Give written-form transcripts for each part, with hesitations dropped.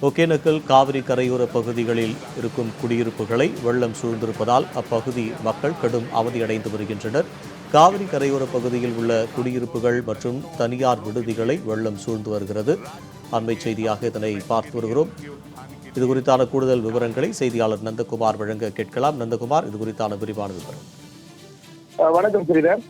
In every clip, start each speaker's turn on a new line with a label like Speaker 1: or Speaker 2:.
Speaker 1: ஒகேனக்கல் காவிரி கரையோர பகுதிகளில் இருக்கும் குடியிருப்புகளை வெள்ளம் சூழ்ந்திருப்பதால் அப்பகுதி மக்கள் கடும் அவதியடைந்து வருகின்றனர். காவிரி கரையோர பகுதியில் உள்ள குடியிருப்புகள் மற்றும் தனியார் விடுதிகளை வெள்ளம் சூழ்ந்து வருகிறது. அண்மை செய்தியாக இதனை பார்த்து வருகிறோம். இது குறித்தான கூடுதல் விவரங்களை செய்தியாளர் நந்தகுமார் வழங்க கேட்கலாம். நந்தகுமார், இது குறித்தான விரிவான விவரம்.
Speaker 2: வணக்கம் ஸ்ரீதர்.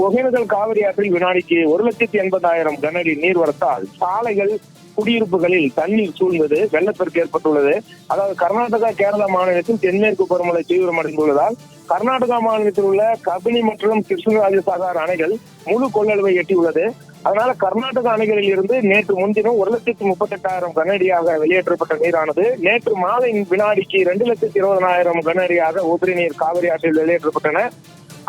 Speaker 2: ஒகேனக்கல் காவிரி ஆற்றில் வினாடிக்கு 1,80,000 கனஅடி நீர்வரத்தால் சாலைகள், குடியிருப்புகளில் தண்ணீர் சூழ்ந்தது வெள்ளப்பெருக்கு ஏற்பட்டுள்ளது. அதாவது கர்நாடகா, கேரளா மாநிலத்தில் தென்மேற்கு பருவமழை தீவிரமடைந்துள்ளதால் கர்நாடகா மாநிலத்தில் உள்ள கபினி மற்றும் கிருஷ்ணராஜசாகர் அணைகள் முழு கொள்ளளவை எட்டியுள்ளது. அதனால கர்நாடக அணைகளில் இருந்து நேற்று முன்தினம் 1,38,000 கனஅடியாக வெளியேற்றப்பட்ட நீரானது நேற்று மாலை வினாடிக்கு 2,20,000 கனஅடியாக உபரி நீர் காவிரி ஆற்றில் வெளியேற்றப்பட்டன.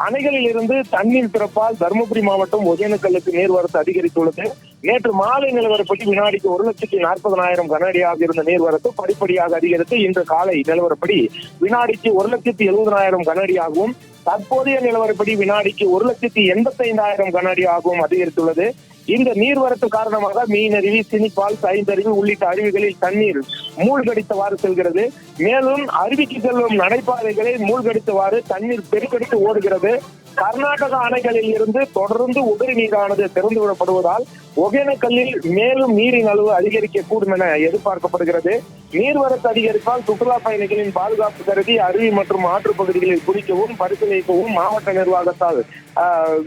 Speaker 2: அணைகளில் இருந்து தண்ணீர் திறப்பால் தருமபுரி மாவட்டம் ஒகேனக்கல்லுக்கு நீர்வரத்து அதிகரித்துள்ளது. நேற்று மாலை நிலவரப்படி வினாடிக்கு 1,40,000 கனஅடியாக இருந்த நீர்வரத்து படிப்படியாக அதிகரித்து இன்று காலை நிலவரப்படி வினாடிக்கு 1,70,000 கனஅடியாகவும் தற்போதைய நிலவரப்படி வினாடிக்கு 1,85,000 கனஅடியாகவும் அதிகரித்துள்ளது. இந்த நீர்வரத்து காரணமாக மீனருவி, சினிப்பால், ஐந்தருவி உள்ளிட்ட அருவிகளில் தண்ணீர் மூழ்கடித்தவாறு செல்கிறது. மேலும் அருவிக்கு செல்லும் நடைபாதைகளை மூழ்கடித்தவாறு தண்ணீர் பெருக்கெடுத்து ஓடுகிறது. கர்நாடக அணைகளில் இருந்து தொடர்ந்து உபரி நீரானது திறந்துவிடப்படுவதால் ஒகேனக்கல்லில் மேலும் நீரின் அளவு அதிகரிக்கக்கூடும் என எதிர்பார்க்கப்படுகிறது. நீர்வரத்து அதிகரிப்பால் சுற்றுலா பயணிகளின் பாதுகாப்பு கருதி அருவி மற்றும் ஆற்று பகுதிகளில் குளிக்கவும் பரிசீலிக்கவும் மாவட்ட நிர்வாகத்தால்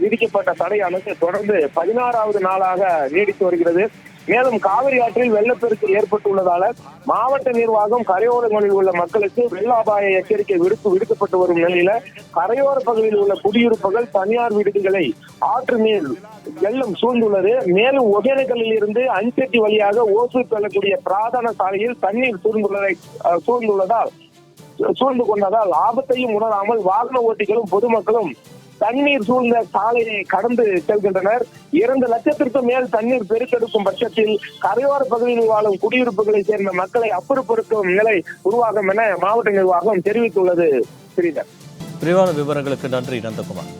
Speaker 2: விதிக்கப்பட்ட தடையானது தொடர்ந்து 16வது நாளாக நீடித்து வருகிறது. மேலும் காவிரி ஆற்றில் வெள்ளப்பெருக்கு ஏற்பட்டுள்ளதால மாவட்ட நிர்வாகம் கரையோரங்களில் உள்ள மக்களுக்கு வெள்ள அபாய எச்சரிக்கை விடுக்கப்பட்டு வரும் நிலையில கரையோர பகுதியில் உள்ள குடியிருப்புகள், தனியார் விடுதிகளை ஆற்று நீர் வெள்ளம் சூழ்ந்துள்ளது. மேலும் ஒகேனக்கல்லில் இருந்து அஞ்செட்டி வழியாக ஓசூர் செல்லக்கூடிய பிரதான சாலையில் தண்ணீர் சூழ்ந்து கொண்டதால் ஆபத்தையும் உணராமல் வாகன ஓட்டிகளும் பொதுமக்களும் தண்ணீர் சூழ்ந்த சாலையை கடந்து செல்கின்றனர். 2 லட்சத்திற்கும் மேல் தண்ணீர் பெருக்கெடுக்கும் பட்சத்தில் கரையோர பகுதியில் வாழும் குடியிருப்புகளை சேர்ந்த மக்களை அப்புறப்படுத்தும் நிலை உருவாகும் என மாவட்ட நிர்வாகம் தெரிவித்துள்ளது.
Speaker 1: விரிவான விவரங்களுக்கு நன்றி நந்தகுமார்.